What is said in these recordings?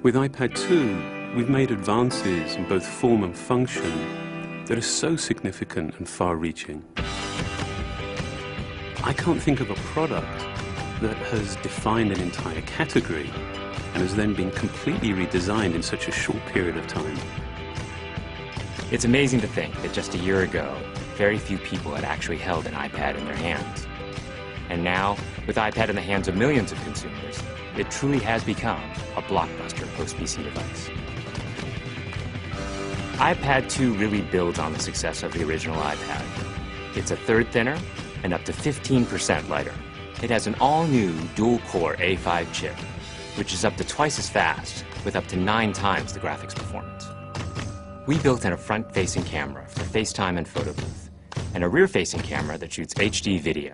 With iPad 2, we've made advances in both form and function that are so significant and far-reaching. I can't think of a product that has defined an entire category and has then been completely redesigned in such a short period of time. It's amazing to think that just a year ago, very few people had actually held an iPad in their hands. And now, with iPad in the hands of millions of consumers, it truly has become a blockbuster post-PC device. iPad 2 really builds on the success of the original iPad. It's a third thinner and up to 15% lighter. It has an all-new dual-core A5 chip, which is up to twice as fast, with up to 9 times the graphics performance. We built in a front-facing camera for FaceTime and photo booth, and a rear-facing camera that shoots HD video.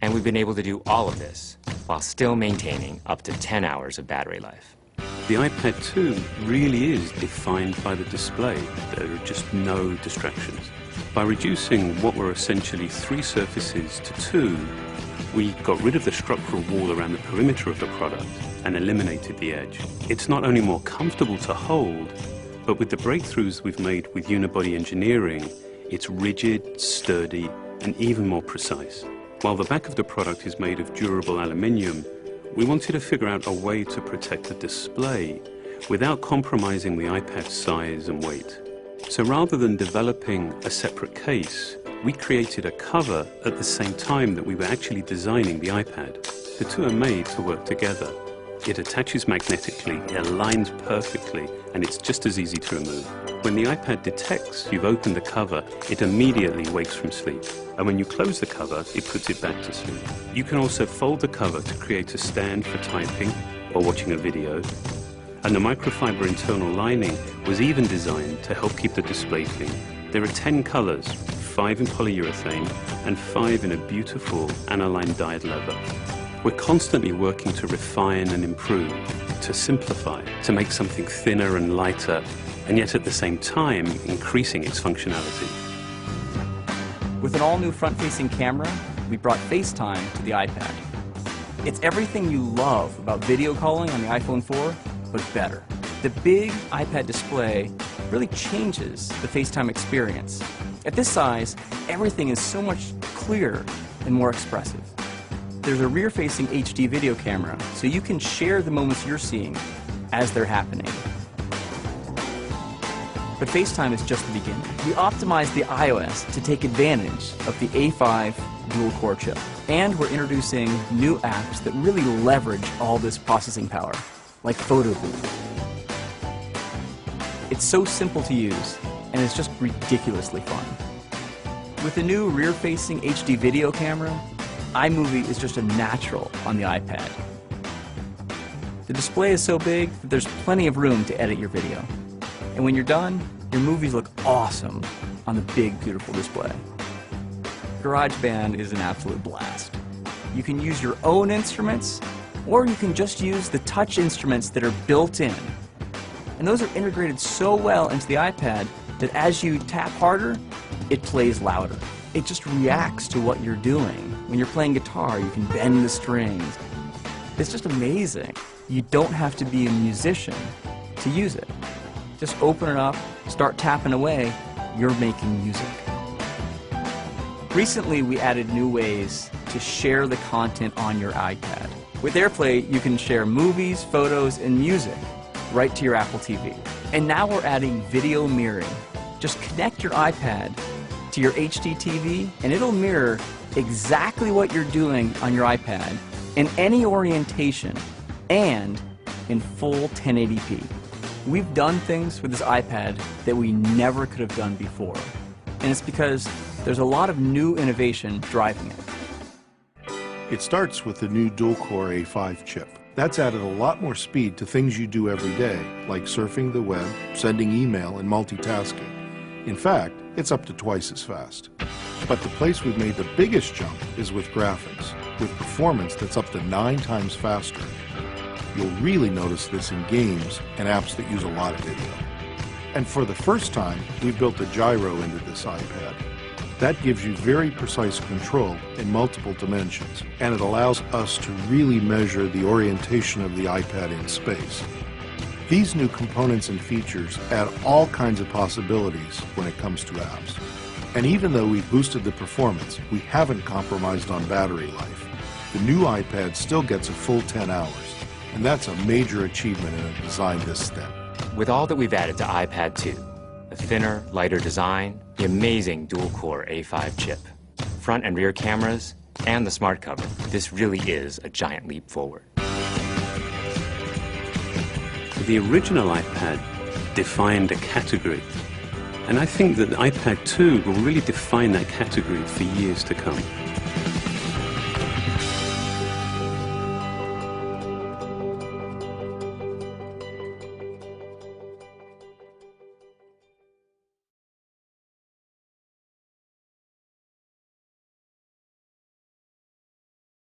And we've been able to do all of this while still maintaining up to 10 hours of battery life. The iPad 2 really is defined by the display. There are just no distractions. By reducing what were essentially 3 surfaces to 2, we got rid of the structural wall around the perimeter of the product and eliminated the edge. It's not only more comfortable to hold, but with the breakthroughs we've made with unibody engineering, it's rigid, sturdy, and even more precise. While the back of the product is made of durable aluminium, we wanted to figure out a way to protect the display without compromising the iPad's size and weight. So rather than developing a separate case, we created a cover at the same time that we were actually designing the iPad. The two are made to work together. It attaches magnetically, it aligns perfectly, and it's just as easy to remove. When the iPad detects you've opened the cover, it immediately wakes from sleep. And when you close the cover, it puts it back to sleep. You can also fold the cover to create a stand for typing or watching a video. And the microfiber internal lining was even designed to help keep the display clean. There are 10 colors, 5 in polyurethane and 5 in a beautiful aniline dyed leather. We're constantly working to refine and improve, to simplify, to make something thinner and lighter, and yet at the same time increasing its functionality. With an all-new front-facing camera, we brought FaceTime to the iPad. It's everything you love about video calling on the iPhone 4, but better. The big iPad display really changes the FaceTime experience. At this size, everything is so much clearer and more expressive. There's a rear-facing HD video camera, so you can share the moments you're seeing as they're happening. But FaceTime is just the beginning. We optimized the iOS to take advantage of the A5 dual-core chip. And we're introducing new apps that really leverage all this processing power, like Photo Booth. It's so simple to use, and it's just ridiculously fun. With the new rear-facing HD video camera, iMovie is just a natural on the iPad. The display is so big that there's plenty of room to edit your video. And when you're done, your movies look awesome on the big, beautiful display. GarageBand is an absolute blast. You can use your own instruments, or you can just use the touch instruments that are built in. And those are integrated so well into the iPad that as you tap harder, it plays louder. It just reacts to what you're doing. When you're playing guitar, you can bend the strings. It's just amazing. You don't have to be a musician to use it. Just open it up, start tapping away, you're making music. Recently, we added new ways to share the content on your iPad. With AirPlay, you can share movies, photos, and music right to your Apple TV. And now we're adding video mirroring. Just connect your iPad to your HD TV, and it'll mirror exactly what you're doing on your iPad in any orientation and in full 1080p. We've done things with this iPad that we never could have done before, and it's because there's a lot of new innovation driving it. It starts with the new dual-core A5 chip. That's added a lot more speed to things you do every day, like surfing the web, sending email, and multitasking. In fact, it's up to twice as fast. But the place we've made the biggest jump is with graphics, with performance that's up to 9 times faster. You'll really notice this in games and apps that use a lot of video. And for the first time, we've built a gyro into this iPad. That gives you very precise control in multiple dimensions, and it allows us to really measure the orientation of the iPad in space. These new components and features add all kinds of possibilities when it comes to apps. And even though we've boosted the performance, we haven't compromised on battery life. The new iPad still gets a full 10 hours, and that's a major achievement in a design this thin. With all that we've added to iPad 2, the thinner, lighter design, the amazing dual-core A5 chip, front and rear cameras, and the smart cover, this really is a giant leap forward. The original iPad defined a category, and I think that the iPad 2 will really define that category for years to come.